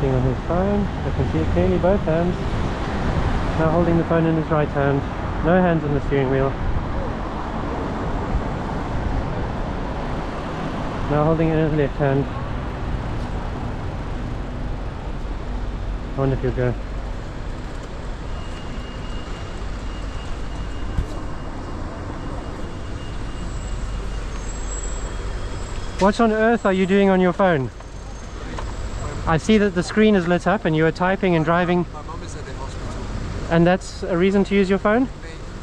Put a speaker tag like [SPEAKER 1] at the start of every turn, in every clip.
[SPEAKER 1] typing on his phone. I can see it clearly, both hands. Now holding the phone in his right hand. No hands on the steering wheel. Now holding it in his left hand. I wonder if he'll go. What on earth are you doing on your phone? I see that the screen is lit up and you are typing and driving.
[SPEAKER 2] My mum is at the hospital.
[SPEAKER 1] And that's a reason to use your phone?
[SPEAKER 2] Mate,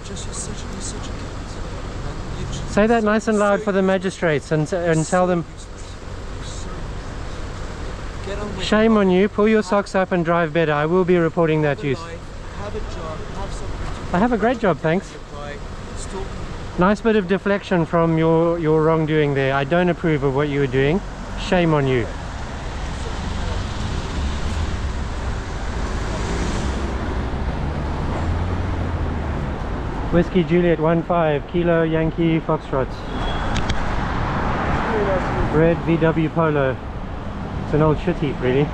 [SPEAKER 2] just you're such a kid.
[SPEAKER 1] Say that nice and loud for the magistrates and tell them,
[SPEAKER 2] Get on with
[SPEAKER 1] shame on you, pull your socks up and drive better. I will be reporting that use.
[SPEAKER 2] Have a job, have something to
[SPEAKER 1] I have a great job, thanks.
[SPEAKER 2] apply. Stop.
[SPEAKER 1] Nice bit of deflection from your wrongdoing there. I don't approve of what you were doing. Shame on you. Whiskey Juliet 15 Kilo Yankee Foxtrot. Red VW Polo. It's an old shit heap really.